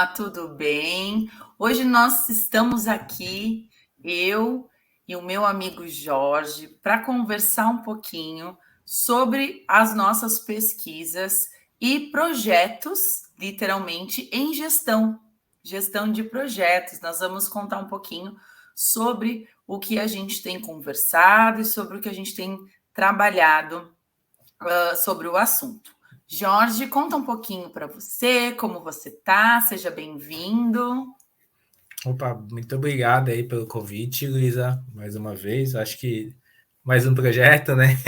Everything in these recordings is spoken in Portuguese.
Olá, tudo bem? Hoje nós estamos aqui, eu e o meu amigo Jorge, para conversar um pouquinho sobre as nossas pesquisas e projetos, literalmente, em gestão de projetos. Nós vamos contar um pouquinho sobre o que a gente tem conversado e sobre o que a gente tem trabalhado sobre o assunto. Jorge, conta um pouquinho para você, como você está, seja bem-vindo. Opa, muito obrigado aí pelo convite, Luísa, mais uma vez. Acho que mais um projeto, né?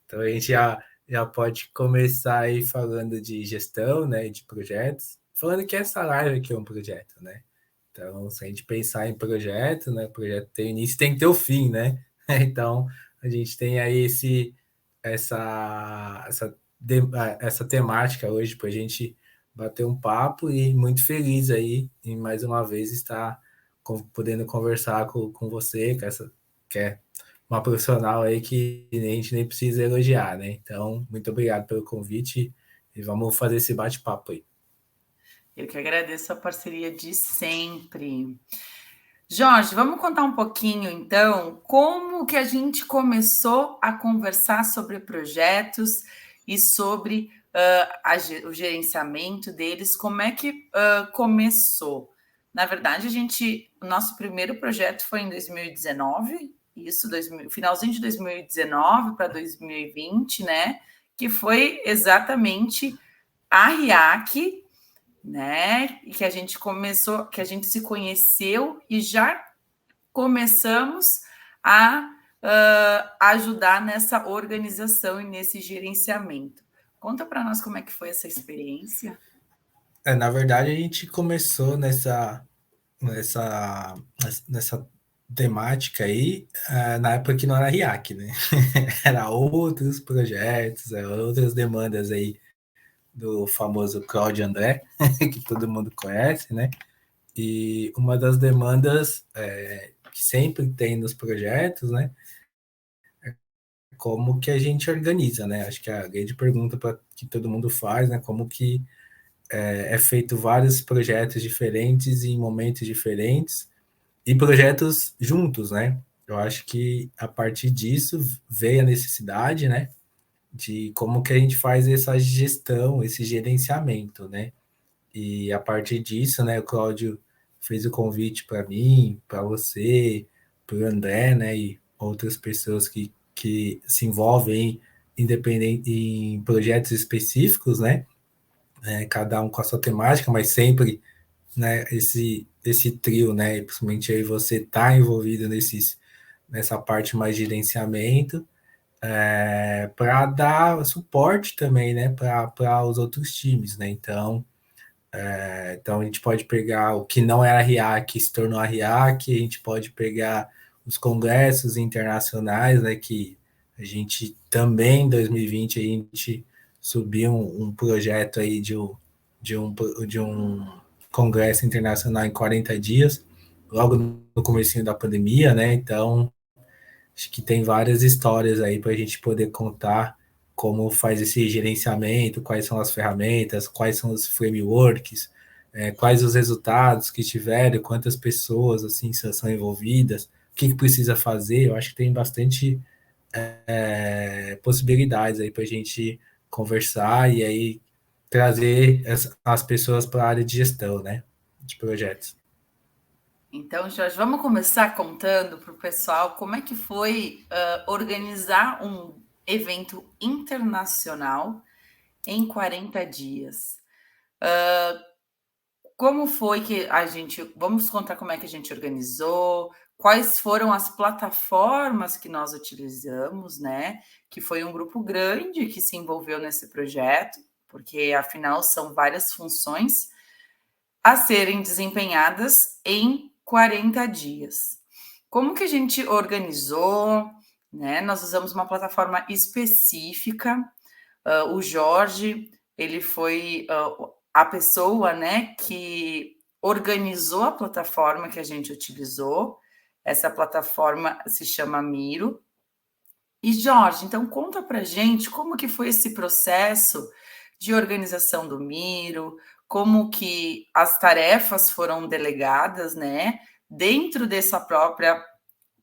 Então a gente já pode começar aí falando de gestão, né, de projetos, falando que essa live aqui é um projeto, né? Então, se a gente pensar em projeto, né, projeto tem início, tem que ter o fim, né? Então, a gente tem aí essa temática hoje para a gente bater um papo e muito feliz aí em mais uma vez estar podendo conversar com você, que é uma profissional aí que a gente nem precisa elogiar, né? Então, muito obrigado pelo convite e vamos fazer esse bate-papo aí. Eu que agradeço a parceria de sempre. Jorge, vamos contar um pouquinho, então, como que a gente começou a conversar sobre projetos e sobre o gerenciamento deles, como é que começou? Na verdade, o nosso primeiro projeto foi em 2019, finalzinho de 2019 para 2020, né? Que foi exatamente a RIAC, né? E que a gente começou, que a gente se conheceu e já começamos a ajudar nessa organização e nesse gerenciamento. Conta para nós como é que foi essa experiência. Na verdade, a gente começou nessa temática aí, na época que não era RIAC, né? Era outros projetos, outras demandas aí do famoso Claudio André, que todo mundo conhece, né? E uma das demandas que sempre tem nos projetos, né? Como que a gente organiza, né? Acho que a grande pergunta que todo mundo faz, né? Como que é feito vários projetos diferentes em momentos diferentes e projetos juntos, né? Eu acho que a partir disso veio a necessidade, né? De como que a gente faz essa gestão, esse gerenciamento, né? E a partir disso, né, o Cláudio fez o convite para mim, para você, para o André, né, e outras pessoas que se envolvem independente em projetos específicos, né, cada um com a sua temática, mas sempre, né, esse trio, né, principalmente aí você tá envolvido nessa parte mais de gerenciamento, para dar suporte também, né, para os outros times, né, então a gente pode pegar o que não era RIAC, se tornou a RIAC, a gente pode pegar os congressos internacionais, né, que a gente também em 2020 a gente subiu um projeto aí de um congresso internacional em 40 dias, logo no comecinho da pandemia, né? Então acho que tem várias histórias aí para a gente poder contar como faz esse gerenciamento, quais são as ferramentas, quais são os frameworks, quais os resultados que tiveram, quantas pessoas assim são envolvidas, o que precisa fazer. Eu acho que tem bastante possibilidades aí para a gente conversar e aí trazer as pessoas para a área de gestão, né, de projetos. Então, Jorge, vamos começar contando para o pessoal como é que foi organizar um evento internacional em 40 dias. Como foi que a gente. Vamos contar como é que a gente organizou, quais foram as plataformas que nós utilizamos, né? Que foi um grupo grande que se envolveu nesse projeto, porque afinal são várias funções a serem desempenhadas em 40 dias. Como que a gente organizou, né? Nós usamos uma plataforma específica. O Jorge, ele foi a pessoa, né, que organizou a plataforma que a gente utilizou. Essa plataforma se chama Miro. E Jorge, então conta para gente como que foi esse processo de organização do Miro, como que as tarefas foram delegadas, né, dentro dessa própria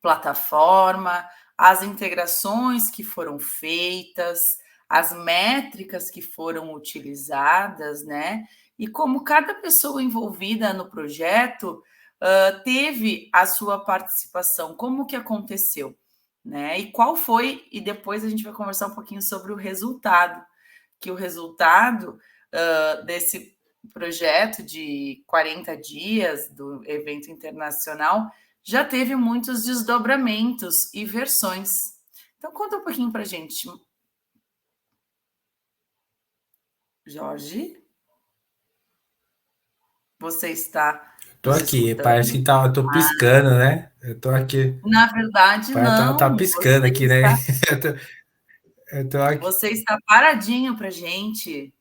plataforma, as integrações que foram feitas, as métricas que foram utilizadas, né? E como cada pessoa envolvida no projeto teve a sua participação, como que aconteceu, né? E qual foi, e depois a gente vai conversar um pouquinho sobre o resultado, que o resultado desse projeto de 40 dias do evento internacional já teve muitos desdobramentos e versões. Então, conta um pouquinho para a gente. Jorge, você está Tô nos aqui, parece escutando? que tá, eu tô piscando, né? Eu tô aqui, Na verdade, parece que tá não. piscando aqui, né? Eu tô, eu tô aqui, Você está paradinho para a gente.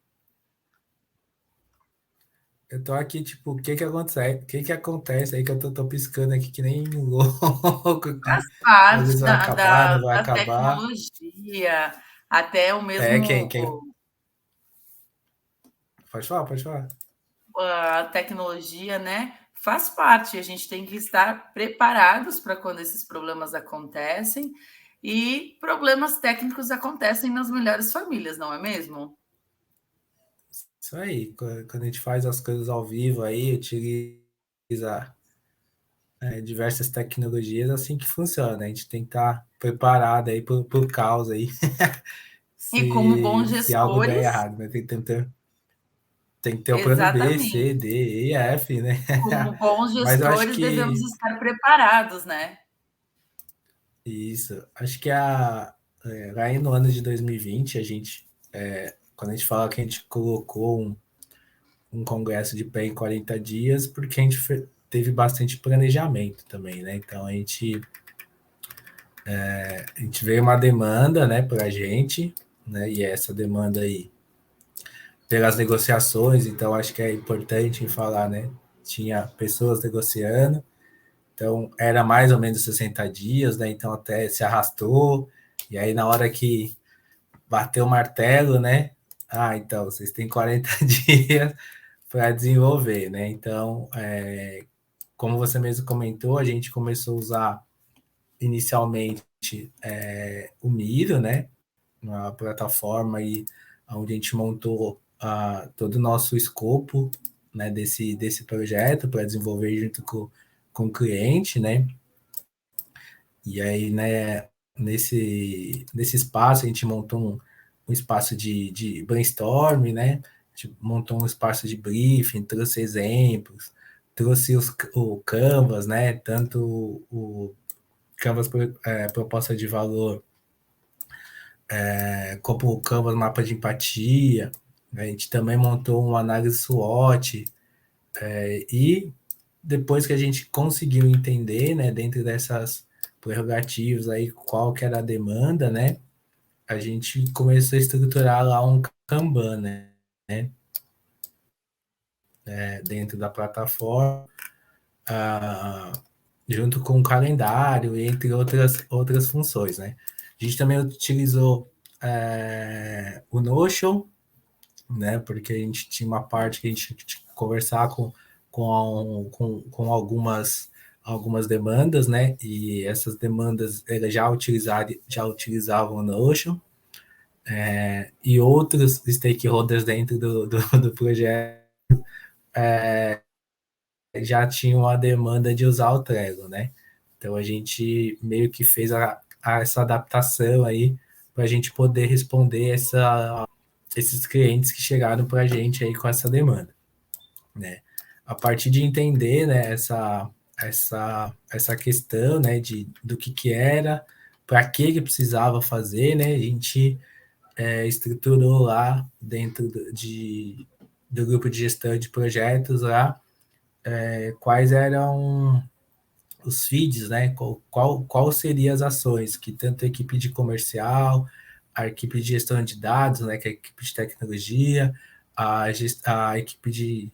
eu tô aqui, tipo, o que que acontece aí que eu tô piscando aqui que nem um louco Faz aqui. Às parte vezes vai acabar, não vai da acabar. tecnologia, até o É, mesmo pode falar. a tecnologia, né? Faz parte, a gente tem que estar preparados para quando esses problemas acontecem, e problemas técnicos acontecem nas melhores famílias, não é mesmo? Isso aí, quando a gente faz as coisas ao vivo aí, utiliza diversas tecnologias, é assim que funciona. A gente tem que estar preparado aí pro caos aí, E como bons se algo der gestores, errado, né? Tem que ter o plano B, C, exatamente, D, E, F, né? como bons Mas eu acho gestores devemos que estar preparados, né? isso, acho que lá no ano de 2020, quando a gente fala que a gente colocou um congresso de pé em 40 dias, porque a gente teve bastante planejamento também, né? Então a gente veio uma demanda, né, para a gente, né? E essa demanda aí, pelas negociações, então acho que é importante falar, né? Tinha pessoas negociando, então era mais ou menos 60 dias, né? Então até se arrastou, e aí na hora que bateu o martelo, né? Ah, então vocês têm 40 dias para desenvolver, né? Então, como você mesmo comentou, a gente começou a usar inicialmente o Miro, né? Uma plataforma aí onde a gente montou todo o nosso escopo, né, desse projeto para desenvolver junto com o cliente, né? E aí, né, nesse espaço a gente montou um espaço de brainstorm, né? A gente montou um espaço de briefing, trouxe exemplos, trouxe o Canvas, né? Tanto o Canvas proposta de valor, como o Canvas mapa de empatia. Né? A gente também montou uma análise SWOT, e depois que a gente conseguiu entender, né, dentro dessas prerrogativas aí, qual que era a demanda, né, a gente começou a estruturar lá um Kanban, né, dentro da plataforma, junto com o calendário, entre outras funções, né. A gente também utilizou o Notion, né, porque a gente tinha uma parte que a gente tinha que conversar com algumas demandas, né? E essas demandas elas já utilizavam o Notion, e outros stakeholders dentro do projeto já tinham a demanda de usar o Trello, né? Então a gente meio que fez essa adaptação aí para a gente poder responder esses clientes que chegaram para a gente aí com essa demanda, né? A partir de entender, né, essa questão, né, do que era, para que ele precisava fazer, né, a gente estruturou lá dentro do grupo de gestão de projetos lá, quais eram os feeds, né, qual seriam as ações que tanto a equipe de comercial, a equipe de gestão de dados, né, que é a equipe de tecnologia, a equipe de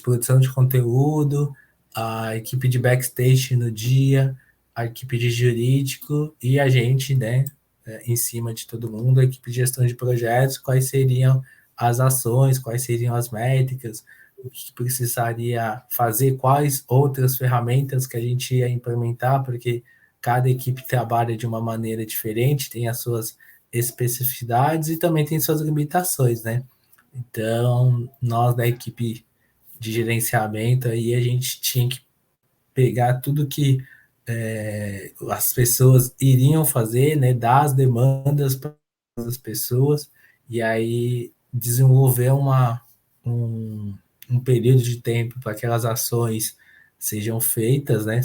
produção de conteúdo, a equipe de backstage no dia, a equipe de jurídico e a gente, né, em cima de todo mundo, a equipe de gestão de projetos, quais seriam as ações, quais seriam as métricas, o que precisaria fazer, quais outras ferramentas que a gente ia implementar, porque cada equipe trabalha de uma maneira diferente, tem as suas especificidades e também tem suas limitações, né? Então, nós da equipe de gerenciamento aí, a gente tinha que pegar tudo que as pessoas iriam fazer, né, dar as demandas para as pessoas, e aí desenvolver um período de tempo para que aquelas ações sejam feitas, né,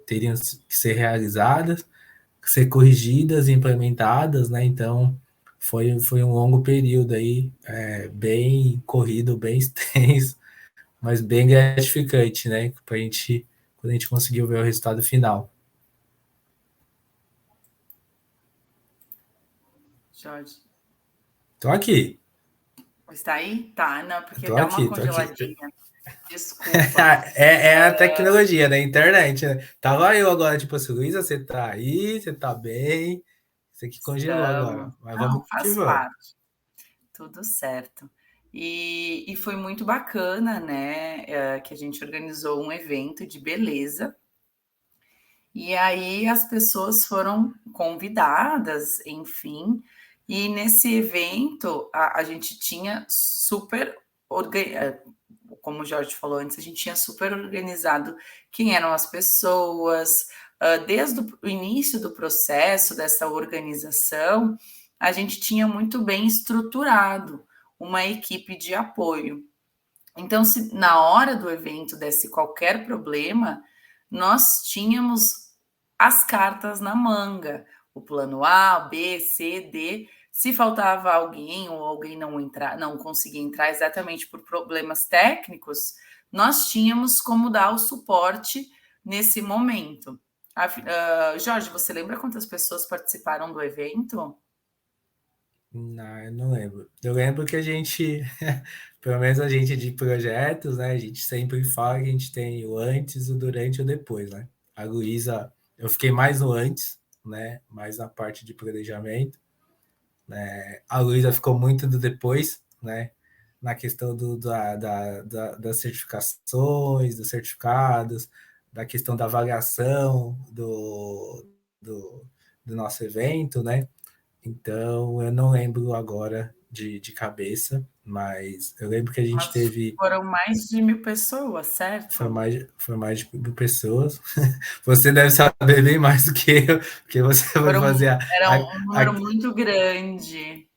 teriam que ser realizadas, ser corrigidas e implementadas, né, então foi um longo período aí, bem corrido, bem extenso, mas bem gratificante, né, para a gente, quando a gente conseguiu ver o resultado final. Jorge, Tô aqui, está aí? Tá, não, porque tô dá uma aqui, tô aqui. congeladinha. Desculpa. É a tecnologia, né? Internet, né? Tava eu agora, tipo assim, Luísa, você tá aí, você tá bem? Você que congelou agora, Estamos. mas Não, vamos que faz vamos. parte, tudo certo. E foi muito bacana, né? Que a gente organizou um evento de beleza. E aí as pessoas foram convidadas, enfim. E nesse evento a gente tinha super como o Jorge falou antes, a gente tinha super organizado quem eram as pessoas, desde o início do processo dessa organização, a gente tinha muito bem estruturado uma equipe de apoio. Então, se na hora do evento desse qualquer problema, nós tínhamos as cartas na manga, o plano A, B, C, D. Se faltava alguém ou alguém não conseguia entrar exatamente por problemas técnicos, nós tínhamos como dar o suporte nesse momento. Jorge, você lembra quantas pessoas participaram do evento? Não, eu não lembro. Eu lembro que a gente, pelo menos a gente de projetos, né? A gente sempre fala que a gente tem o antes, o durante e o depois, né? A Luísa, eu fiquei mais no antes, né? Mais na parte de planejamento. A Luísa ficou muito do depois, né? Na questão das certificações, dos certificados, da questão da avaliação do, do nosso evento, né? Então, eu não lembro agora de cabeça, mas eu lembro que a gente Mas teve. foram mais de 1.000 pessoas, certo? Foi mais de 1.000 pessoas. Você deve saber bem mais do que eu, porque você vai Foram, fazer era a, um número muito grande.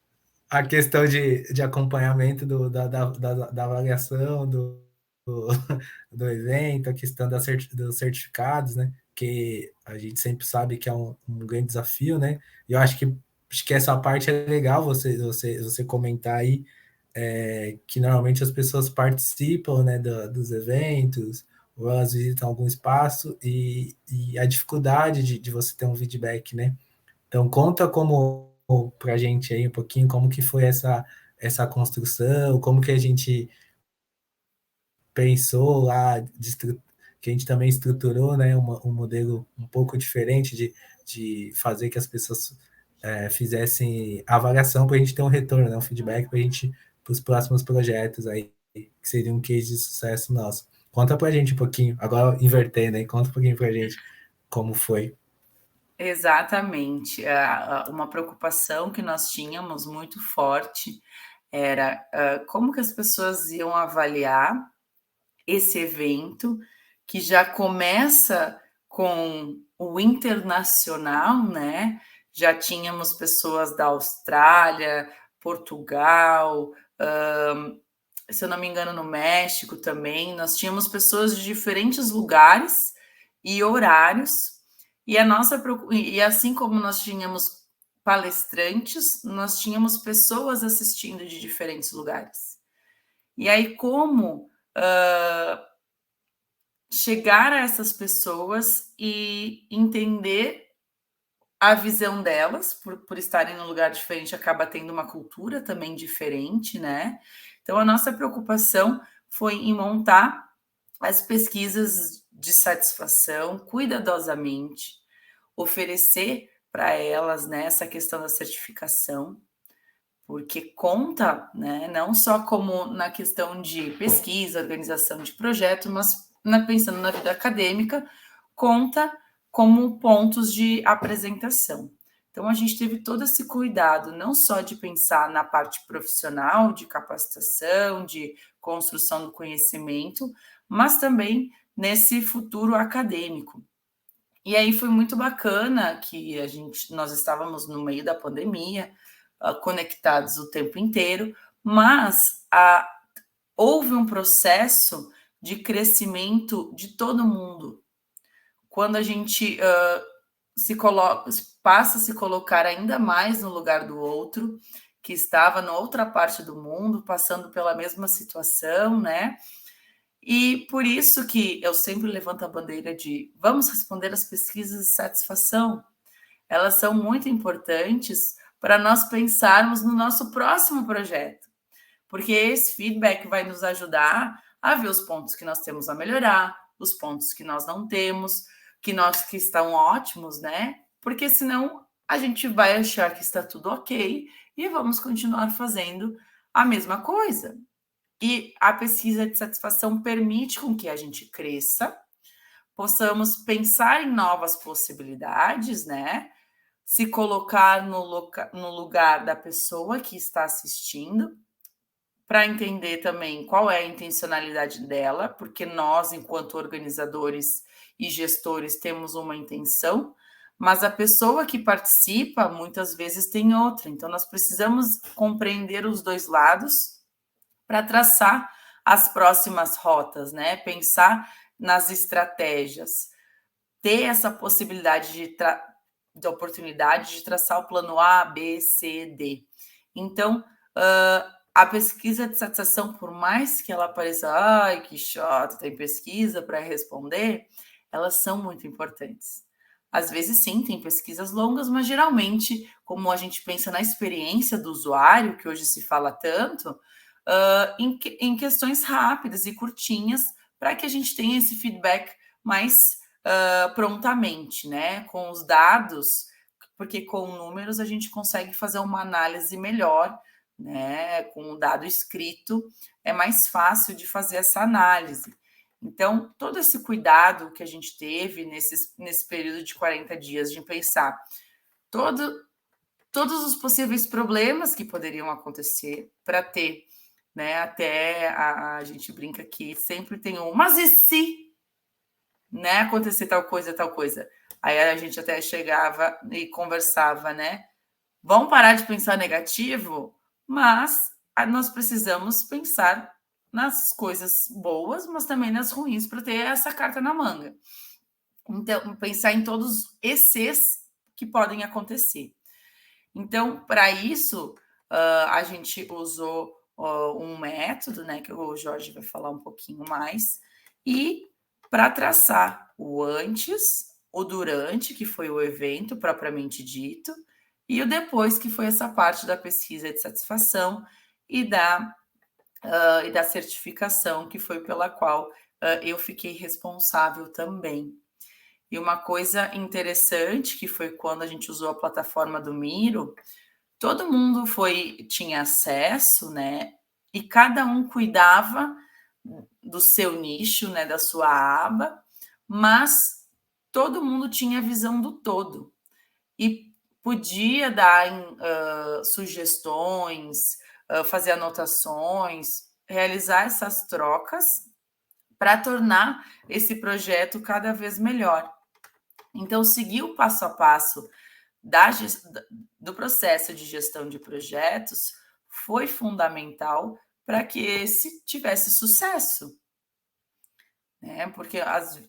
a questão de acompanhamento da avaliação do, do evento, a questão dos certificados, né? Que a gente sempre sabe que é um grande desafio, né? E eu acho que essa parte é legal você comentar aí, que normalmente as pessoas participam, né, dos eventos, ou elas visitam algum espaço, e a dificuldade de você ter um feedback, né? Então, conta como para a gente aí um pouquinho como que foi essa construção, como que a gente pensou lá, que a gente também estruturou, né, um modelo um pouco diferente de fazer que as pessoas fizessem avaliação para a gente ter um retorno, né, um feedback para a gente, para os próximos projetos aí, que seria um case de sucesso nosso. Conta para a gente um pouquinho, agora invertendo aí, conta um pouquinho para a gente como foi. Exatamente. Uma preocupação que nós tínhamos muito forte era como que as pessoas iam avaliar esse evento, que já começa com o internacional, né? Já tínhamos pessoas da Austrália, Portugal, se eu não me engano, no México também. Nós tínhamos pessoas de diferentes lugares e horários. E assim como nós tínhamos palestrantes, nós tínhamos pessoas assistindo de diferentes lugares. E aí, como chegar a essas pessoas e entender a visão delas, por estarem num lugar diferente, acaba tendo uma cultura também diferente, né? Então, a nossa preocupação foi em montar as pesquisas de satisfação cuidadosamente, oferecer para elas, né, essa questão da certificação, porque conta, né, não só como na questão de pesquisa, organização de projeto, mas pensando na vida acadêmica, conta como pontos de apresentação. Então, a gente teve todo esse cuidado, não só de pensar na parte profissional, de capacitação, de construção do conhecimento, mas também nesse futuro acadêmico. E aí foi muito bacana que nós estávamos no meio da pandemia, conectados o tempo inteiro, mas houve um processo de crescimento de todo mundo. Quando a gente passa a se colocar ainda mais no lugar do outro, que estava na outra parte do mundo, passando pela mesma situação, né? E por isso que eu sempre levanto a bandeira de vamos responder as pesquisas de satisfação. Elas são muito importantes para nós pensarmos no nosso próximo projeto, porque esse feedback vai nos ajudar a ver os pontos que nós temos a melhorar, os pontos que nós não temos, que estão ótimos, né? Porque senão a gente vai achar que está tudo ok e vamos continuar fazendo a mesma coisa. E a pesquisa de satisfação permite com que a gente cresça, possamos pensar em novas possibilidades, né? Se colocar no lugar da pessoa que está assistindo, para entender também qual é a intencionalidade dela, porque nós, enquanto organizadores e gestores, temos uma intenção, mas a pessoa que participa muitas vezes tem outra. Então, nós precisamos compreender os dois lados para traçar as próximas rotas, né? Pensar nas estratégias, ter essa possibilidade de oportunidade de traçar o plano A, B, C, D. Então, a pesquisa de satisfação, por mais que ela pareça, ai, que chato, tem pesquisa para responder, elas são muito importantes. Às vezes, sim, tem pesquisas longas, mas geralmente, como a gente pensa na experiência do usuário, que hoje se fala tanto, em questões rápidas e curtinhas, para que a gente tenha esse feedback mais prontamente, né? Com os dados, porque com números a gente consegue fazer uma análise melhor, né? Com o dado escrito é mais fácil de fazer essa análise. Então, todo esse cuidado que a gente teve nesse período de 40 dias de pensar todos os possíveis problemas que poderiam acontecer para ter, né? Até a gente brinca que sempre tem mas e se, né, acontecer tal coisa, tal coisa? Aí a gente até chegava e conversava, né? Vamos parar de pensar negativo, mas nós precisamos pensar nas coisas boas, mas também nas ruins para ter essa carta na manga. Então, pensar em todos os excessos que podem acontecer. Então, para isso, a gente usou um método, né, que o Jorge vai falar um pouquinho mais, e para traçar o antes, o durante, que foi o evento propriamente dito, e o depois, que foi essa parte da pesquisa de satisfação e da certificação, que foi pela qual eu fiquei responsável também. E uma coisa interessante, que foi quando a gente usou a plataforma do Miro, todo mundo tinha acesso, né? E cada um cuidava do seu nicho, né? Da sua aba, mas todo mundo tinha a visão do todo. E podia dar sugestões, fazer anotações, realizar essas trocas para tornar esse projeto cada vez melhor. Então, seguir o passo a passo do processo de gestão de projetos foi fundamental para que esse tivesse sucesso. Né? Porque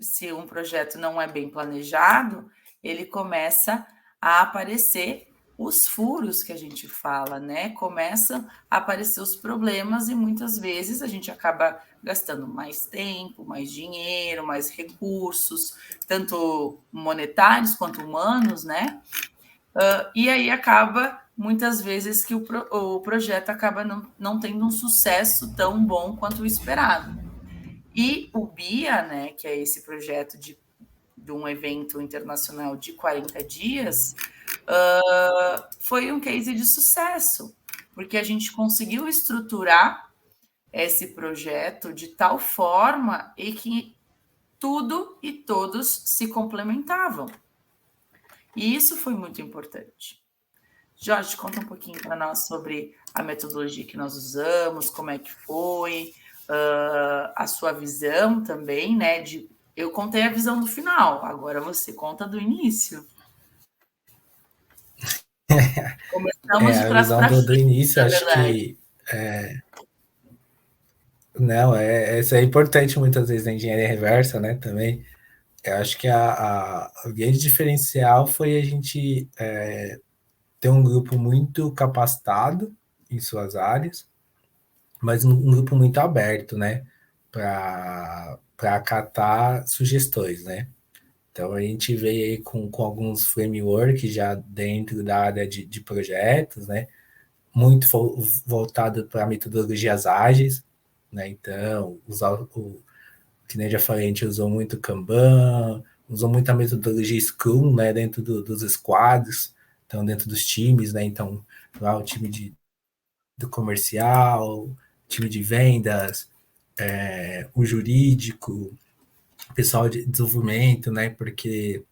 se um projeto não é bem planejado, ele começa a aparecer os furos que a gente fala, né? Começam a aparecer os problemas e muitas vezes a gente acaba gastando mais tempo, mais dinheiro, mais recursos, tanto monetários quanto humanos, né? E aí acaba muitas vezes que o projeto acaba não tendo um sucesso tão bom quanto o esperado. E o BIA, né, que é esse projeto de um evento internacional de 40 dias, foi um case de sucesso, porque a gente conseguiu estruturar esse projeto de tal forma e que tudo e todos se complementavam. E isso foi muito importante. Jorge, conta um pouquinho para nós sobre a metodologia que nós usamos, como é que foi, a sua visão também, né? Eu contei a visão do final, agora você conta do início. Começamos de A trás visão para do frente, início, na acho verdade. que não, isso é importante muitas vezes na engenharia reversa, né, também. Eu acho que o grande diferencial foi a gente ter um grupo muito capacitado em suas áreas, mas um grupo muito aberto, né, para acatar sugestões, né. Então a gente veio aí com alguns frameworks já dentro da área de projetos, né, muito voltado para metodologias ágeis, né, então usar que nem já falei, a gente usou muito Kanban, usou muita metodologia Scrum, né, dentro dos squads, então dentro dos times, né, então lá o time do comercial, time de vendas, o jurídico, o pessoal de desenvolvimento, né, porque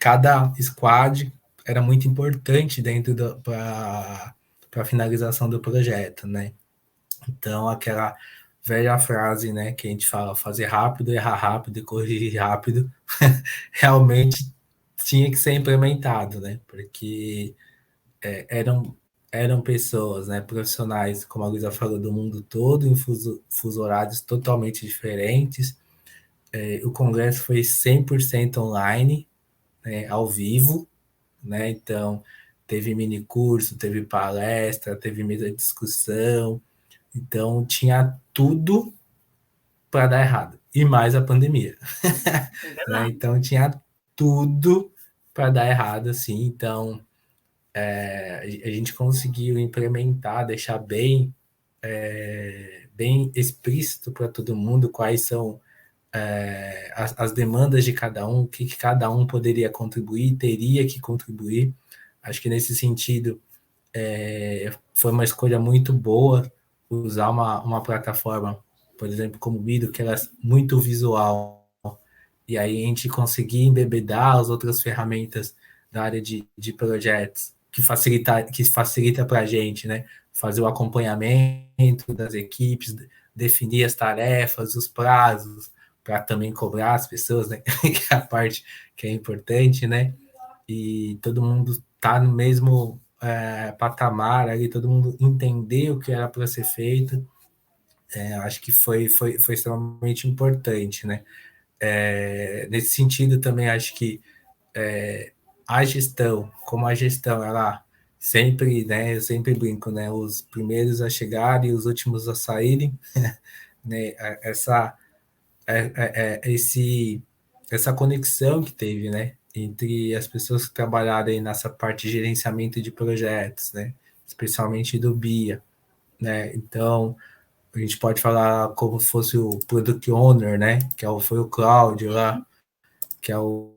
cada squad era muito importante dentro para a finalização do projeto, né, então aquela velha frase, né, que a gente fala, fazer rápido, errar rápido e corrigir rápido, realmente tinha que ser implementado, né, porque eram pessoas, né, profissionais, como a Luísa falou, do mundo todo, em fuso horários totalmente diferentes. O congresso foi 100% online, né, ao vivo, né, então teve mini curso, teve palestra, teve mesa de discussão, então tinha tudo para dar errado. E mais a pandemia. Né? Então tinha tudo para dar errado, assim. Então a gente conseguiu implementar, deixar bem explícito para todo mundo quais são as demandas de cada um, o que cada um poderia contribuir, teria que contribuir. Acho que nesse sentido foi uma escolha muito boa usar uma plataforma, por exemplo, como o Mido, que ela é muito visual, e aí a gente conseguir embebedar as outras ferramentas da área de projetos, que facilita para a gente, né? Fazer o acompanhamento das equipes, definir as tarefas, os prazos, para também cobrar as pessoas, né? Que é a parte que é importante, né? E todo mundo tá no mesmo patamar ali, todo mundo entender o que era para ser feito. Acho que foi extremamente importante, né? Nesse sentido também acho que a gestão, como a gestão, ela sempre, né? Eu sempre brinco, né? Os primeiros a chegarem e os últimos a saírem, né? Essa conexão que teve, né, entre as pessoas que trabalharam aí nessa parte de gerenciamento de projetos, né, especialmente do BIA, né, então a gente pode falar como se fosse o Product Owner, né, foi o Cláudio lá, que é o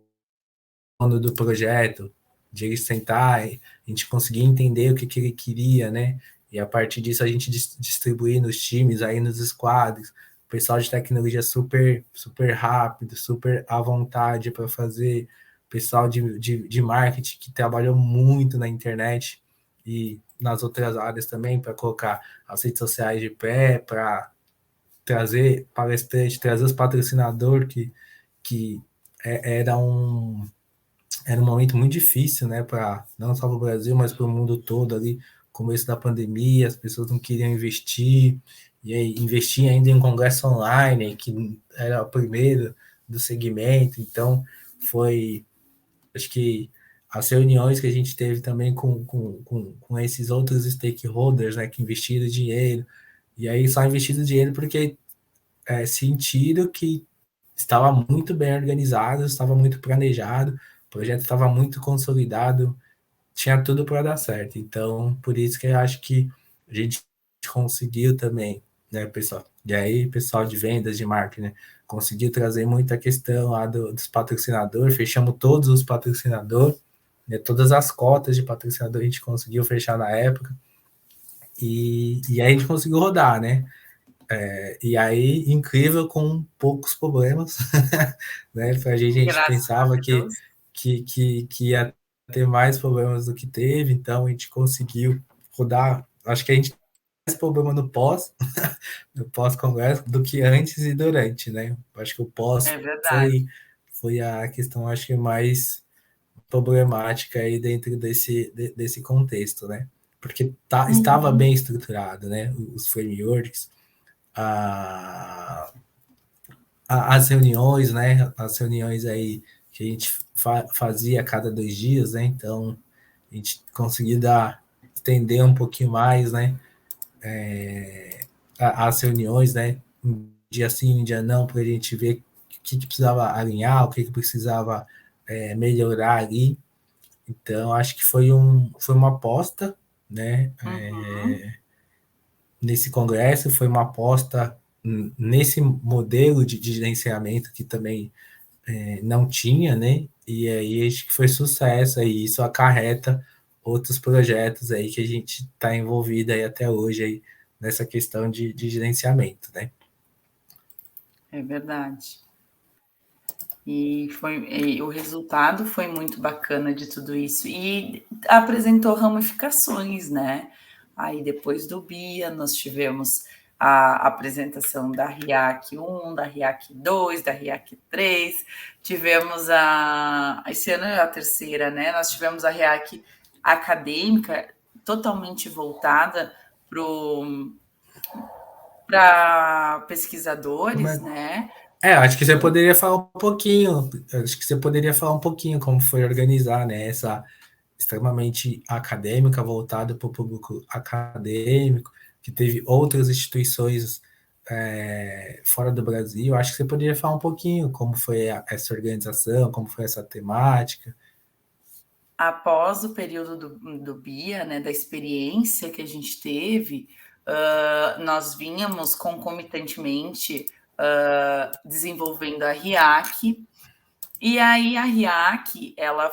dono do projeto, de ele sentar e a gente conseguir entender o que ele queria, né, e a partir disso a gente distribuir nos times, aí nos squads, o pessoal de tecnologia super, super rápido, super à vontade para fazer, o pessoal de marketing que trabalhou muito na internet e nas outras áreas também, para colocar as redes sociais de pé, para trazer palestrante, trazer os patrocinadores que era um momento muito difícil, né, para não só para o Brasil, mas para o mundo todo ali, começo da pandemia, as pessoas não queriam investir, e aí investir ainda em um congresso online, que era o primeiro do segmento, então acho que as reuniões que a gente teve também com esses outros stakeholders, né, que investiram dinheiro, e aí só investiram dinheiro porque sentiram que estava muito bem organizado, estava muito planejado, o projeto estava muito consolidado, tinha tudo para dar certo. Então, por isso que eu acho que a gente conseguiu também, né, pessoal? E aí, pessoal de vendas, de marketing, né, conseguiu trazer muita questão lá dos patrocinadores, fechamos todos os patrocinadores, né, todas as cotas de patrocinador a gente conseguiu fechar na época. e aí a gente conseguiu rodar, né? E aí, incrível, com poucos problemas, né? Pra gente, a gente Graças pensava a Deus. que ia ter mais problemas do que teve, então a gente conseguiu rodar. Acho que a gente tem mais problema no pós-congresso, do que antes e durante, né? Acho que o pós É verdade. foi a questão, acho que mais problemática aí dentro desse contexto, né? Porque estava Uhum. bem estruturado, né? Os frameworks, a, as reuniões, né? As reuniões aí que a gente fazia a cada 2 dias, né? Então a gente conseguiu estender um pouquinho mais, né? As reuniões, né? Um dia sim, um dia não, para a gente ver o que precisava alinhar, o que precisava melhorar ali. Então acho que foi uma aposta, né? Uhum. Nesse congresso, foi uma aposta nesse modelo de gerenciamento que também não tinha, né? E aí acho que foi sucesso, e isso acarreta outros projetos aí que a gente está envolvido aí até hoje aí nessa questão de gerenciamento, né? É verdade. E o resultado foi muito bacana de tudo isso. E apresentou ramificações, né? Aí depois do BIA, nós tivemos a apresentação da RIAC 1, da RIAC 2, da RIAC 3, tivemos esse ano é a terceira, né? Nós tivemos a RIAC acadêmica, totalmente voltada para pesquisadores, né? Acho que você poderia falar um pouquinho, acho que você poderia falar um pouquinho como foi organizar, né, essa extremamente acadêmica, voltada para o público acadêmico, que teve outras instituições fora do Brasil. Acho que você poderia falar um pouquinho como foi essa organização, como foi essa temática. Após o período do BIA, né, da experiência que a gente teve, nós vínhamos concomitantemente desenvolvendo a RIAC, e aí a RIAC, ela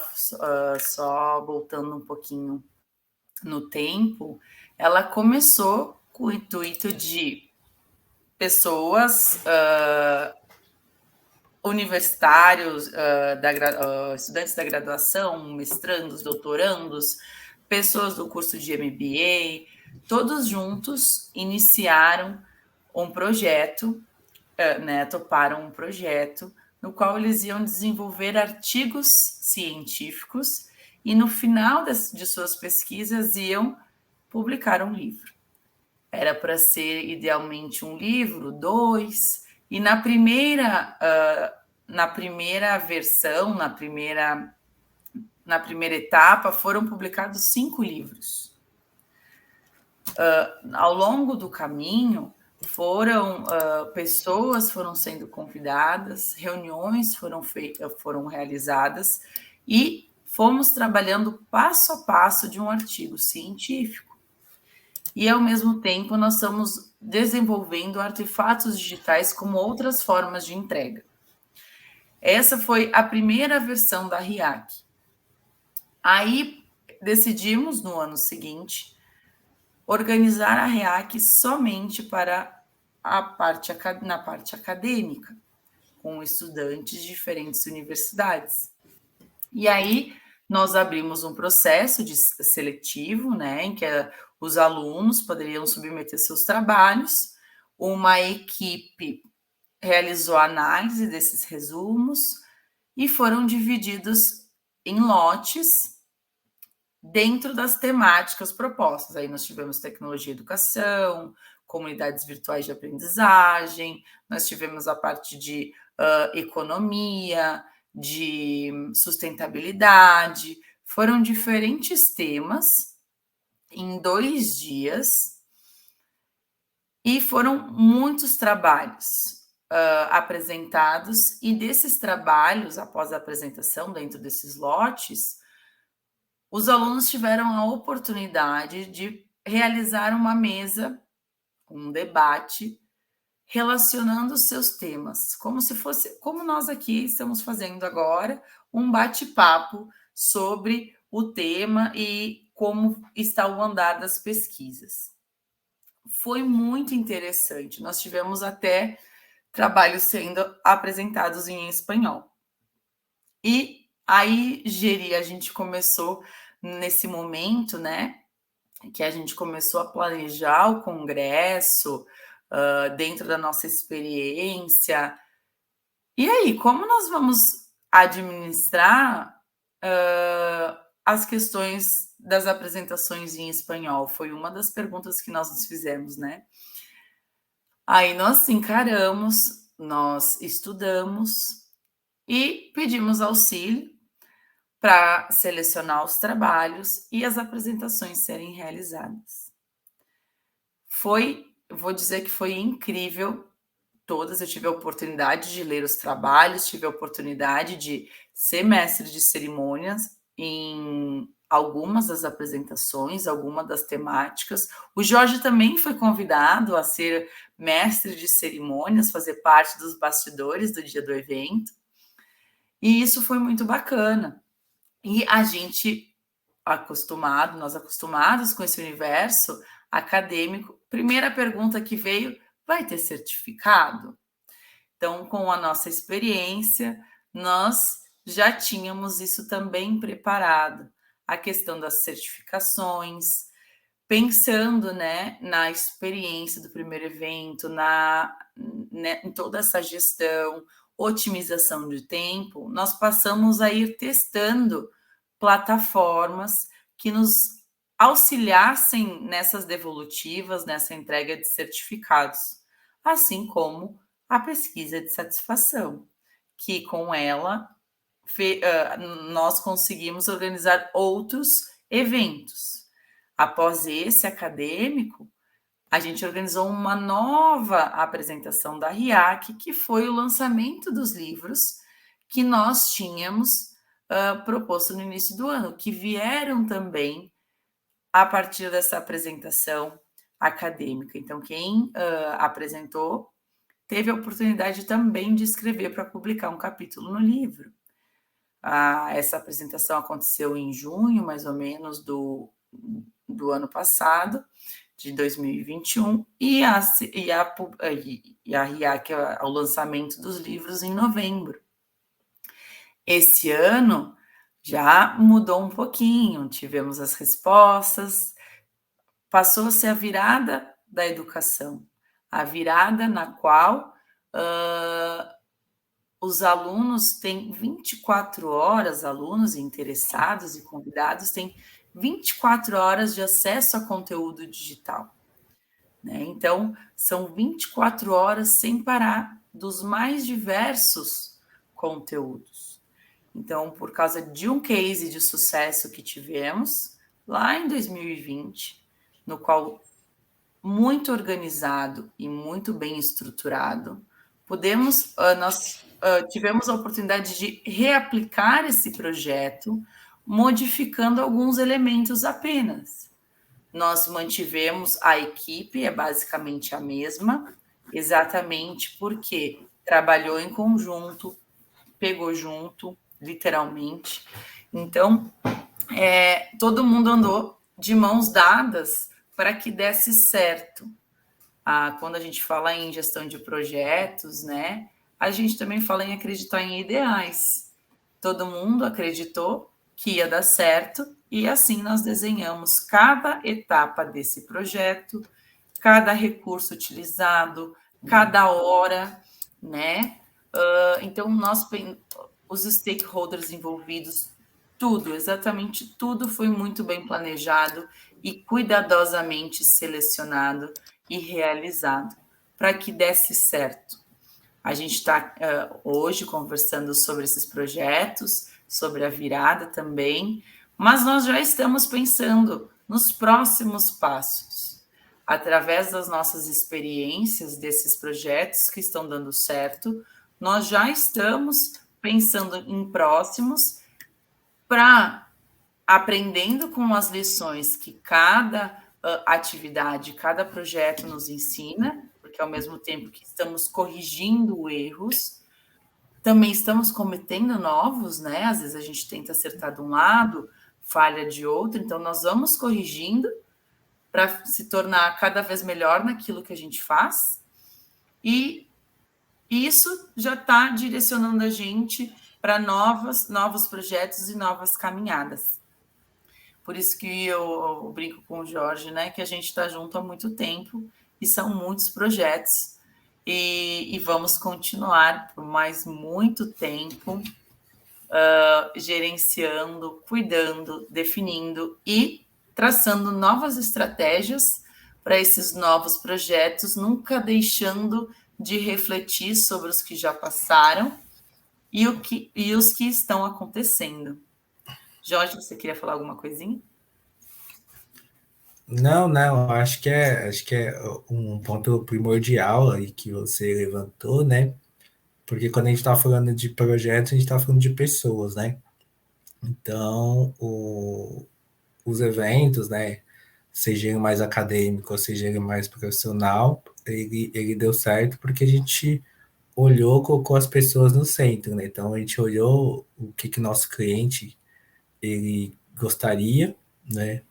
só voltando um pouquinho no tempo, ela começou com o intuito de pessoas universitários, estudantes da graduação, mestrandos, doutorandos, pessoas do curso de MBA, todos juntos iniciaram um projeto, né, toparam um projeto no qual eles iam desenvolver artigos científicos e no final de suas pesquisas iam publicar um livro. Era para ser idealmente um livro, dois, e na primeira versão, na primeira etapa, foram publicados 5 livros. Ao longo do caminho, pessoas foram sendo convidadas, reuniões foram realizadas e fomos trabalhando passo a passo de um artigo científico. E, ao mesmo tempo, nós estamos desenvolvendo artefatos digitais como outras formas de entrega. Essa foi a primeira versão da RIAC. Aí, decidimos, no ano seguinte, organizar a RIAC somente para na parte acadêmica, com estudantes de diferentes universidades. E aí, nós abrimos um processo seletivo, né, em que os alunos poderiam submeter seus trabalhos, uma equipe realizou a análise desses resumos e foram divididos em lotes dentro das temáticas propostas. Aí nós tivemos tecnologia e educação, comunidades virtuais de aprendizagem, nós tivemos a parte de economia, de sustentabilidade. Foram diferentes temas em 2 dias e foram muitos trabalhos apresentados, e desses trabalhos, após a apresentação dentro desses lotes, os alunos tiveram a oportunidade de realizar uma mesa, um debate, relacionando os seus temas, como se fosse, como nós aqui estamos fazendo agora, um bate-papo sobre o tema e como está o andar das pesquisas. foi muito interessante. Nós tivemos até trabalhos sendo apresentados em espanhol. E aí, Geri, a gente começou nesse momento, né? Que a gente começou a planejar o congresso dentro da nossa experiência. E aí, como nós vamos administrar as questões das apresentações em espanhol? Foi uma das perguntas que nós nos fizemos, né? Aí nós encaramos, nós estudamos e pedimos auxílio para selecionar os trabalhos e as apresentações serem realizadas. Vou dizer que foi incrível todas. Eu tive a oportunidade de ler os trabalhos, tive a oportunidade de ser mestre de cerimônias em algumas das apresentações, algumas das temáticas. O Jorge também foi convidado a ser mestre de cerimônias, fazer parte dos bastidores do dia do evento. E isso foi muito bacana. E a gente nós acostumados com esse universo acadêmico, primeira pergunta que veio, vai ter certificado? Então, com a nossa experiência, nós já tínhamos isso também preparado. A questão das certificações, pensando, né, na experiência do primeiro evento, em toda essa gestão, otimização de tempo, nós passamos a ir testando plataformas que nos auxiliassem nessas devolutivas, nessa entrega de certificados, assim como a pesquisa de satisfação, que com ela nós conseguimos organizar outros eventos. Após esse acadêmico, a gente organizou uma nova apresentação da RIAC, que foi o lançamento dos livros que nós tínhamos proposto no início do ano, que vieram também a partir dessa apresentação acadêmica. Então, quem apresentou teve a oportunidade também de escrever para publicar um capítulo no livro. Essa apresentação aconteceu em junho, mais ou menos, do ano passado, de 2021, e a RIAC, o lançamento dos livros em novembro. Esse ano já mudou um pouquinho, tivemos as respostas, passou a ser a virada da educação, a virada na qual os alunos têm 24 horas, alunos interessados e convidados têm 24 horas de acesso a conteúdo digital. Né? Então, são 24 horas sem parar dos mais diversos conteúdos. Então, por causa de um case de sucesso que tivemos lá em 2020, no qual muito organizado e muito bem estruturado, nós tivemos a oportunidade de reaplicar esse projeto, modificando alguns elementos apenas. Nós mantivemos a equipe, é basicamente a mesma, exatamente porque trabalhou em conjunto, pegou junto, literalmente. Então, todo mundo andou de mãos dadas para que desse certo. Quando a gente fala em gestão de projetos, né, a gente também fala em acreditar em ideais. Todo mundo acreditou que ia dar certo e assim nós desenhamos cada etapa desse projeto, cada recurso utilizado, cada hora, né? Então, os stakeholders envolvidos, tudo, exatamente tudo foi muito bem planejado e cuidadosamente selecionado e realizado para que desse certo. A gente está hoje conversando sobre esses projetos, sobre a virada também, mas nós já estamos pensando nos próximos passos, através das nossas experiências desses projetos que estão dando certo, nós já estamos pensando em próximos para aprendendo com as lições que cada atividade, cada projeto nos ensina, porque ao mesmo tempo que estamos corrigindo erros, também estamos cometendo novos, né? Às vezes a gente tenta acertar de um lado, falha de outro, então nós vamos corrigindo para se tornar cada vez melhor naquilo que a gente faz, e isso já está direcionando a gente para novos projetos e novas caminhadas. Por isso que eu brinco com o Jorge, né, que a gente está junto há muito tempo e são muitos projetos e vamos continuar por mais muito tempo gerenciando, cuidando, definindo e traçando novas estratégias para esses novos projetos, nunca deixando de refletir sobre os que já passaram e os que estão acontecendo. Jorge, você queria falar alguma coisinha? Não, acho que é um ponto primordial aí que você levantou, né? Porque quando a gente está falando de projetos, a gente está falando de pessoas, né? Então, os eventos, né? Seja ele mais acadêmico, ou seja ele mais profissional, ele deu certo porque a gente olhou, colocou as pessoas no centro, né? Então, a gente olhou o que nosso cliente ele gostaria, né?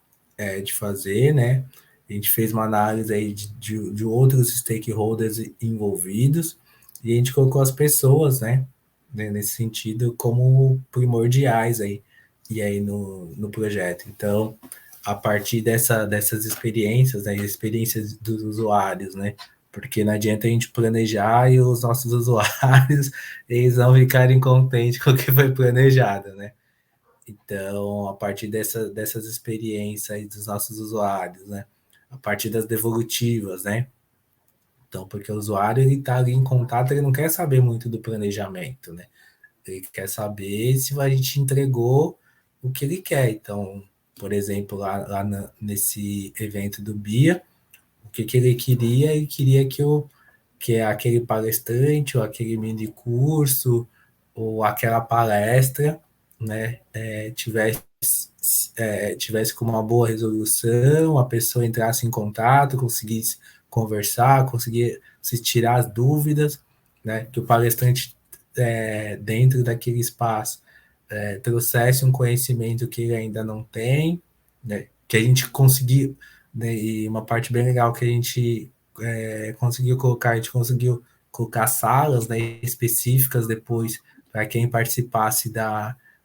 De fazer, né? A gente fez uma análise aí de outros stakeholders envolvidos e a gente colocou as pessoas, né? Nesse sentido, como primordiais aí, e aí no projeto. Então, a partir dessas experiências, né? Experiências dos usuários, né? Porque não adianta a gente planejar e os nossos usuários eles não ficarem contentes com o que foi planejado, né? Então, a partir dessas experiências dos nossos usuários, né? A partir das devolutivas, né? Então, porque o usuário ele está ali em contato, ele não quer saber muito do planejamento, né? Ele quer saber se a gente entregou o que ele quer. Então, por exemplo, nesse evento do BIA, o que ele queria? Ele queria que aquele palestrante, ou aquele mini curso, ou aquela palestra, né, tivesse com uma boa resolução, a pessoa entrasse em contato, conseguisse conversar, conseguisse tirar as dúvidas, né, que o palestrante, dentro daquele espaço, trouxesse um conhecimento que ele ainda não tem, né, que a gente conseguiu, né, e uma parte bem legal que a gente a gente conseguiu colocar salas, né, específicas depois para quem participasse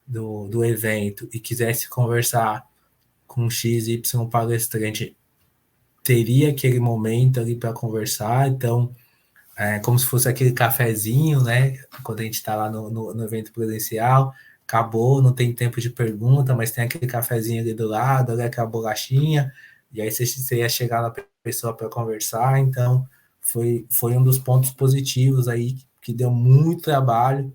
do evento e quisesse conversar com X, Y palestrante, teria aquele momento ali para conversar, então como se fosse aquele cafezinho, né? Quando a gente está lá no evento presencial, acabou, não tem tempo de pergunta, mas tem aquele cafezinho ali do lado, ali aquela bolachinha, e aí você ia chegar na pessoa para conversar, então foi um dos pontos positivos aí, que deu muito trabalho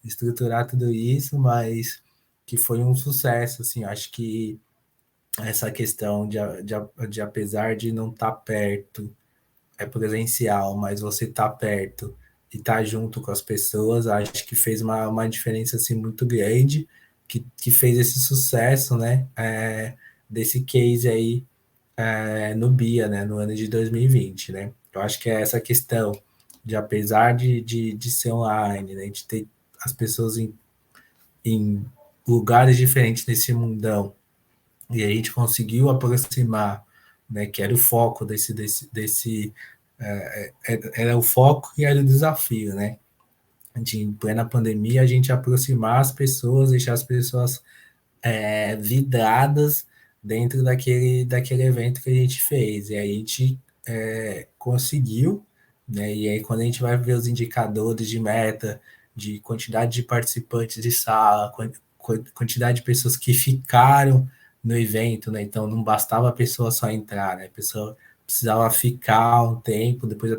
estruturar tudo isso, mas que foi um sucesso, assim, acho que essa questão de apesar de não estar perto, presencial, mas você tá perto e tá junto com as pessoas, acho que fez uma diferença assim muito grande, que fez esse sucesso, né? Desse case aí no BIA, né? No ano de 2020, né? Eu acho que é essa questão de apesar de ser online, né? De ter as pessoas em lugares diferentes nesse mundão, e a gente conseguiu aproximar, né? Que era o foco desse era o foco e era o desafio, né? Em plena pandemia, a gente aproximar as pessoas, deixar as pessoas vidradas dentro daquele evento que a gente fez. E aí a gente conseguiu, né? E aí quando a gente vai ver os indicadores de meta, de quantidade de participantes de sala, quantidade de pessoas que ficaram no evento, né? Então não bastava a pessoa só entrar, né? A pessoa precisava ficar um tempo, depois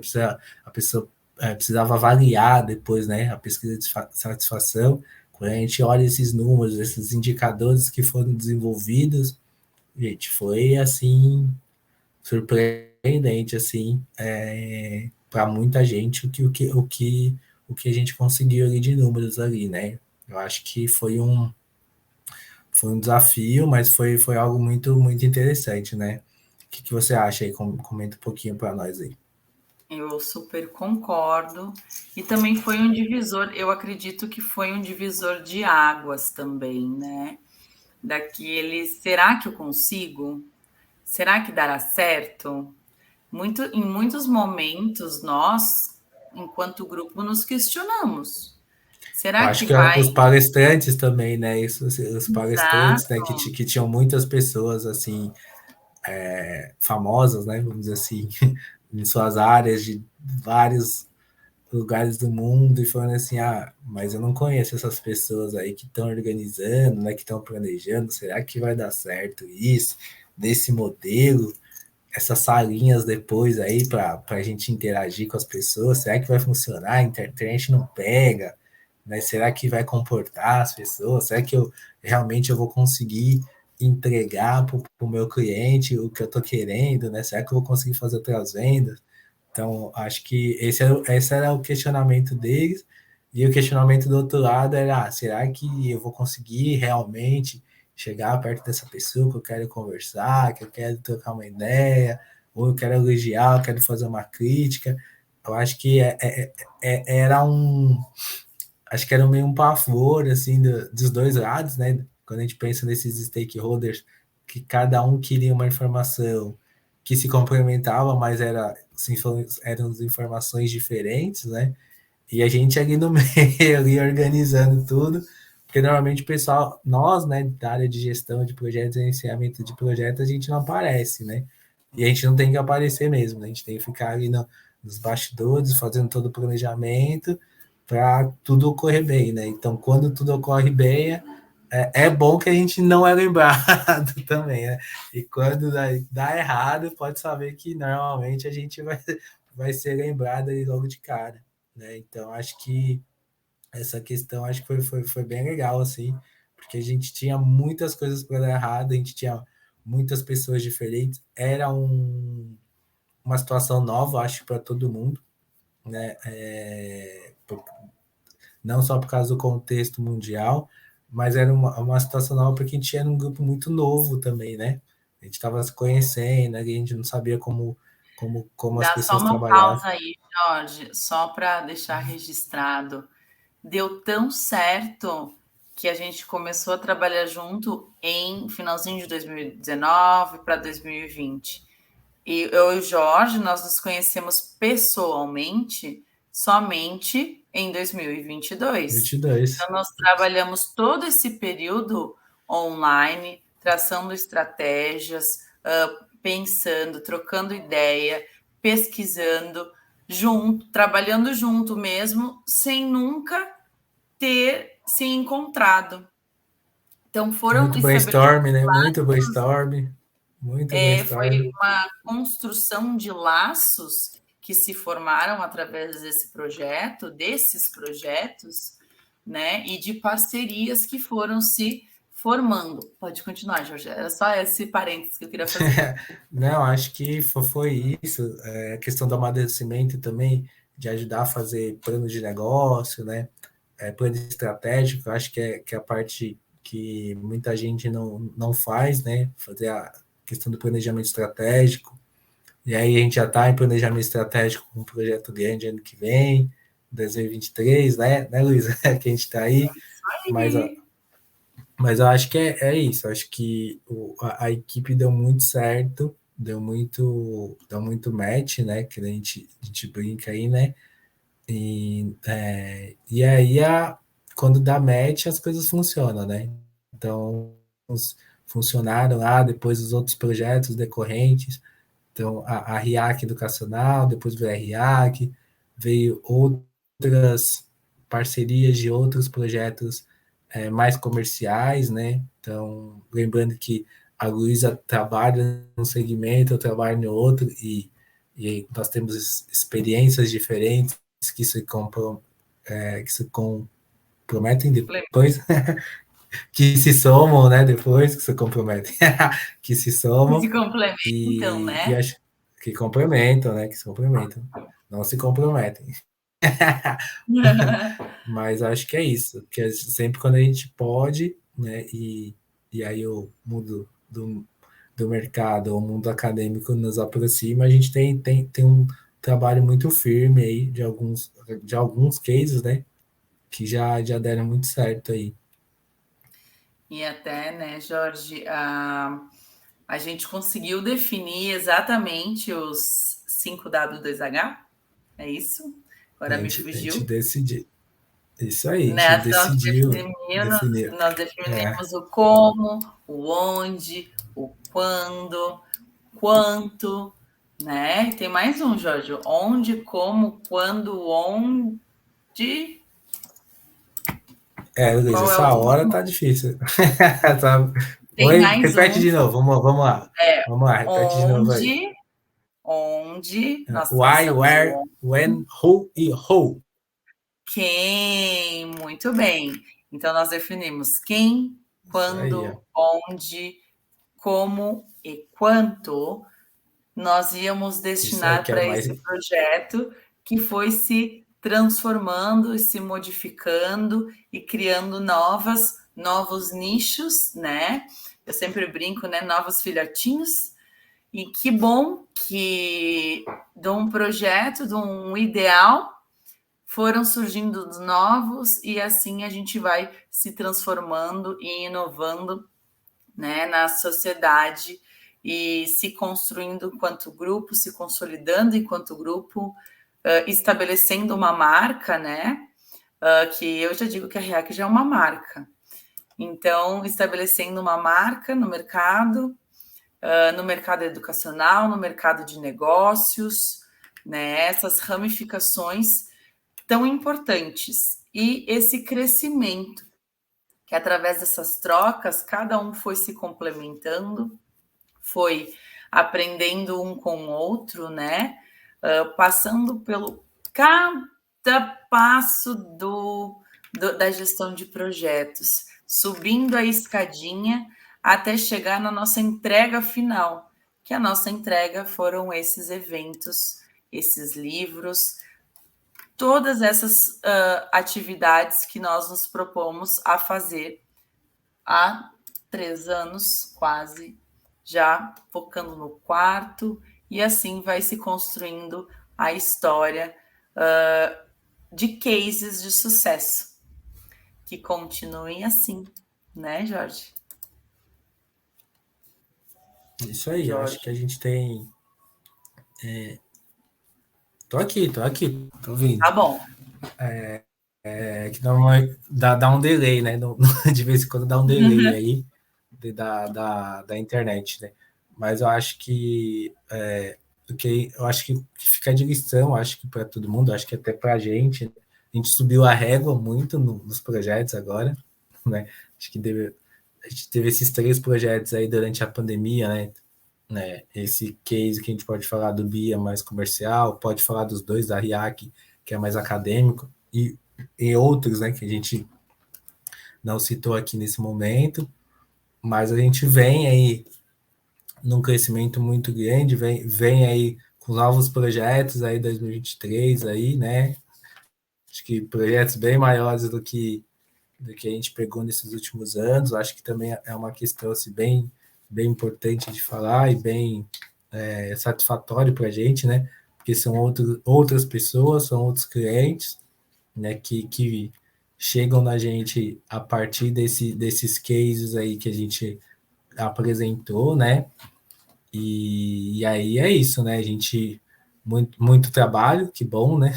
a pessoa precisava avaliar depois, né? A pesquisa de satisfação. Quando a gente olha esses números, esses indicadores que foram desenvolvidos, gente, foi assim surpreendente assim para muita gente o que a gente conseguiu ali de números ali, né? Eu acho que foi um desafio, mas foi algo muito muito interessante, né? O que você acha aí? Comenta um pouquinho para nós aí. Eu super concordo. E também foi um divisor, eu acredito que foi um divisor de águas também, né? Daquele, será que eu consigo? Será que dará certo? Em muitos momentos, nós, enquanto grupo, nos questionamos. Eu Será acho que que vai? os palestrantes também, né? Isso, os palestrantes, né? Exato, Que tinham muitas pessoas assim famosas, né? Vamos dizer assim, em suas áreas de vários lugares do mundo e falando assim, mas eu não conheço essas pessoas aí que estão organizando, né? Que estão planejando. Será que vai dar certo isso desse modelo? Essas salinhas depois aí para a gente interagir com as pessoas, será que vai funcionar? A internet não pega, né? Será que vai comportar as pessoas? Será que eu realmente eu vou conseguir entregar para o meu cliente o que eu estou querendo, né? Será que eu vou conseguir fazer outras vendas? Então, acho que esse era o questionamento deles, e o questionamento do outro lado era: será que eu vou conseguir realmente chegar perto dessa pessoa que eu quero conversar, que eu quero trocar uma ideia, ou eu quero elogiar, eu quero fazer uma crítica? Eu acho que era um. Acho que era meio um pavor, assim, dos dois lados, né? Quando a gente pensa nesses stakeholders, que cada um queria uma informação que se complementava, mas eram informações diferentes, né? E a gente ali no meio, ali organizando tudo, porque normalmente o pessoal, nós, né, da área de gestão de projetos, gerenciamento de projetos, a gente não aparece, né? E a gente não tem que aparecer mesmo, né? A gente tem que ficar ali nos bastidores, fazendo todo o planejamento para tudo ocorrer bem, né? Então, quando tudo ocorre bem, é bom que a gente não é lembrado também, né? E quando dá errado, pode saber que normalmente a gente vai ser lembrado aí logo de cara, né? Então, acho que essa questão acho que foi bem legal, assim, porque a gente tinha muitas coisas para dar errado, a gente tinha muitas pessoas diferentes, era uma situação nova, acho, para todo mundo, né? Não só por causa do contexto mundial, mas era uma situação nova porque a gente era um grupo muito novo também, né? A gente estava se conhecendo, a gente não sabia como as dá só pessoas uma trabalhavam. pausa aí, Jorge, só para deixar registrado. Deu tão certo que a gente começou a trabalhar junto em finalzinho de 2019 para 2020. E eu e o Jorge, nós nos conhecemos pessoalmente somente em 2022. 22. Então, nós trabalhamos todo esse período online, traçando estratégias, pensando, trocando ideia, pesquisando junto, trabalhando junto mesmo, sem nunca ter se encontrado. Então, foram Muito estabelecidos. brainstorm, né? Muito brainstorm. Muito Foi brainstorm. uma construção de laços que se formaram através desses projetos, né? E de parcerias que foram se formando. Pode continuar, Jorge. Era só esse parênteses que eu queria fazer. Não, acho que foi isso. A questão do amadurecimento também, de ajudar a fazer plano de negócio, né? Plano estratégico, acho que é a parte que muita gente não faz, né? Fazer a questão do planejamento estratégico. E aí a gente já está em planejamento estratégico com um projeto grande ano que vem, 2023, né, Luísa? Que a gente está aí, mas, Aí, mas eu acho que é isso. Eu acho que a equipe deu muito certo, deu muito match, né? Que a gente brinca aí, né? E aí, quando dá match, as coisas funcionam, né? Então, funcionaram lá, depois os outros projetos decorrentes. Então, a RIAC Educacional, depois veio a RIAC, veio outras parcerias de outros projetos mais comerciais, né? Então, lembrando que a Luísa trabalha num segmento, eu trabalho no outro, e nós temos experiências diferentes que se comprometem depois, que se somam, né? Depois que se comprometem, que se se somam complementam, e né? acho que complementam, né? Que se complementam, não se comprometem. Mas acho que é isso, que sempre quando a gente pode, né? E aí o mundo do mercado, o mundo acadêmico nos aproxima, a gente tem um trabalho muito firme aí de alguns cases, né? Que já deram muito certo aí. E até, né, Jorge, A gente conseguiu definir exatamente os 5W2H, é isso? Agora me A gente fugiu. decidiu. Isso aí, a gente Né? decidiu, definiu. Nós definimos o como, o onde, o quando, quanto, né? Tem mais um, Jorge. Onde, como, quando, onde. Luiz, Qual é o essa hora último? tá difícil. Tá. Tem Oi, mais repete um. de novo, vamos lá. Vamos lá, repete de novo aí. Onde, nós Why, pensamos where, o when, who e who. quem, muito bem. Então, nós definimos quem, Isso aí, quando, onde, como e quanto nós íamos Isso aí destinar que é o para mais. esse projeto que foi se transformando e se modificando e criando novos nichos, né? Eu sempre brinco, né? Novos filhotinhos. E que bom que de um projeto, de um ideal, foram surgindo os novos e assim a gente vai se transformando e inovando, né, na sociedade e se construindo enquanto grupo, se consolidando enquanto grupo, estabelecendo uma marca, né? Que eu já digo que a REAC já é uma marca. Então, estabelecendo uma marca no mercado educacional, no mercado de negócios, né? Essas ramificações tão importantes. E esse crescimento, que através dessas trocas, cada um foi se complementando, foi aprendendo um com o outro, né? Passando pelo cada passo da gestão de projetos, subindo a escadinha até chegar na nossa entrega final, que a nossa entrega foram esses eventos, esses livros, todas essas atividades que nós nos propomos a fazer há 3 anos, quase, já focando no quarto, e assim vai se construindo a história de cases de sucesso. Que continuem assim, né, Jorge? Isso aí, eu acho que Jorge. a gente tem. Tô aqui, tô ouvindo. Tá bom. Que dá um delay, né? De vez em quando dá um delay aí da internet, né? Mas eu acho que eu acho que fica de lição, acho que para todo mundo, acho que até para a gente subiu a régua muito nos projetos agora, né? Acho que a gente teve esses 3 projetos aí durante a pandemia, né? Esse case que a gente pode falar do BIA mais comercial, pode falar dos dois da RIAC, que é mais acadêmico, e outros, né, que a gente não citou aqui nesse momento, mas a gente vem aí num crescimento muito grande, vem aí com novos projetos aí 2023 aí, né? Acho que projetos bem maiores do que a gente pegou nesses últimos anos. Acho que também é uma questão assim, bem importante de falar e bem satisfatório para a gente, né? Porque são outras pessoas, são outros clientes, né? Que chegam na gente a partir desses cases aí que a gente apresentou, né? E aí é isso, né? A gente muito trabalho, que bom, né?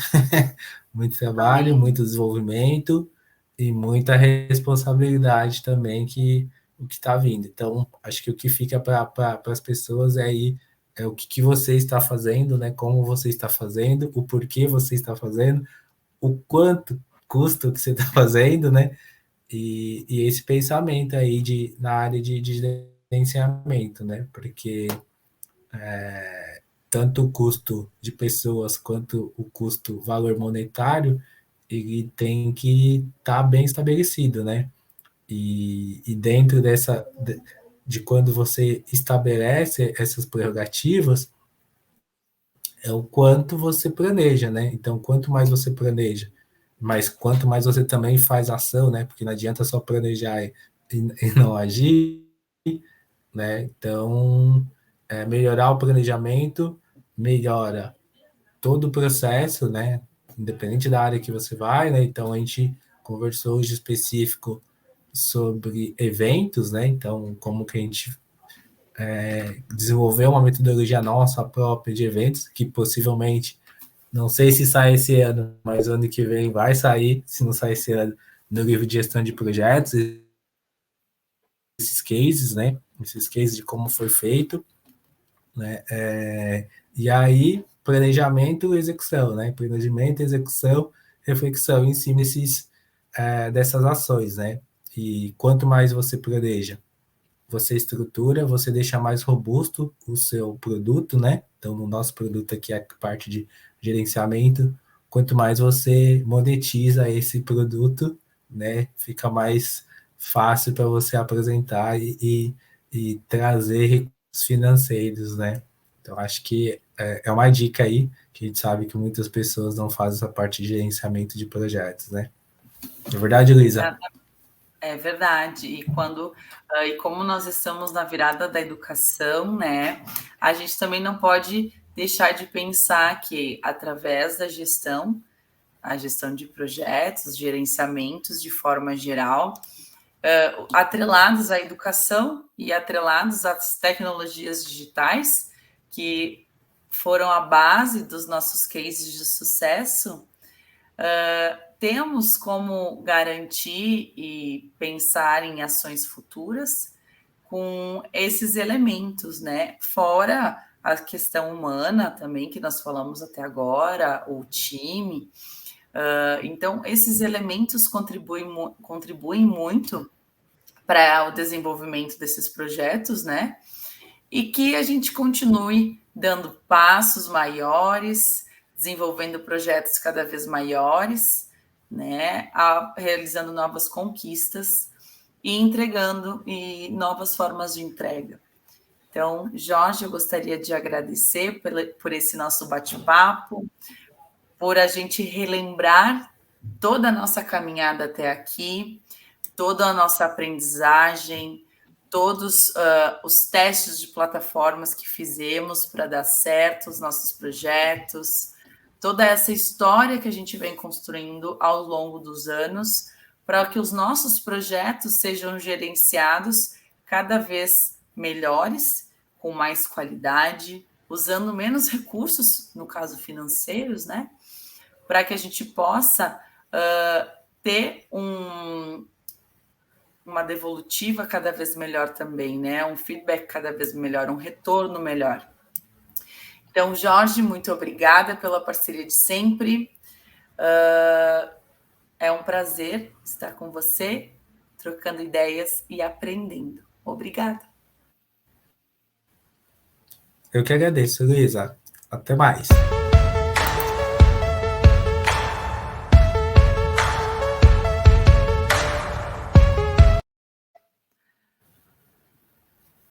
Muito trabalho, Amém. muito desenvolvimento e muita responsabilidade também que o que está vindo. Então, acho que o que fica para as pessoas é o que você está fazendo, né? Como você está fazendo, o porquê você está fazendo, o quanto custa o que você está fazendo, né? E esse pensamento aí na área de gerenciamento, né? Porque tanto o custo de pessoas quanto o custo valor monetário, ele tem que estar bem estabelecido, né? E dentro de quando você estabelece essas prerrogativas, é o quanto você planeja, né? Então, quanto mais você planeja, mas quanto mais você também faz ação, né? Porque não adianta só planejar e não agir, né? Então, melhorar o planejamento melhora todo o processo, né? Independente da área que você vai, né? Então, a gente conversou hoje específico sobre eventos, né? Então, como que a gente desenvolver uma metodologia nossa própria de eventos, que possivelmente, não sei se sai esse ano, mas ano que vem vai sair, se não sair esse ano, no livro de gestão de projetos, esses cases, né? Esses cases de como foi feito, né? E aí, planejamento e execução, né? Planejamento, execução, reflexão em cima dessas ações, né? E quanto mais você planeja, você estrutura, você deixa mais robusto o seu produto, né? Então, no nosso produto aqui, a parte de gerenciamento, quanto mais você monetiza esse produto, né? Fica mais fácil para você apresentar e trazer recursos financeiros, né? Então, acho que é uma dica aí, que a gente sabe que muitas pessoas não fazem essa parte de gerenciamento de projetos, né? É verdade, Luísa? É verdade. E como nós estamos na virada da educação, né, a gente também não pode deixar de pensar que através da gestão, a gestão de projetos, gerenciamentos de forma geral, atrelados à educação e atrelados às tecnologias digitais, que foram a base dos nossos cases de sucesso, temos como garantir e pensar em ações futuras com esses elementos, né? Fora a questão humana também, que nós falamos até agora, o time. Então, esses elementos contribuem muito para o desenvolvimento desses projetos, né? E que a gente continue dando passos maiores, desenvolvendo projetos cada vez maiores, né? Realizando novas conquistas e entregando novas formas de entrega. Então, Jorge, eu gostaria de agradecer por esse nosso bate-papo, por a gente relembrar toda a nossa caminhada até aqui, toda a nossa aprendizagem, todos os testes de plataformas que fizemos para dar certo os nossos projetos, toda essa história que a gente vem construindo ao longo dos anos, para que os nossos projetos sejam gerenciados cada vez melhores, com mais qualidade, usando menos recursos, no caso financeiros, né? Para que a gente possa ter uma devolutiva cada vez melhor também, né? Um feedback cada vez melhor, um retorno melhor. Então, Jorge, muito obrigada pela parceria de sempre. É um prazer estar com você, trocando ideias e aprendendo. Obrigada. Eu que agradeço, Luísa. Até mais.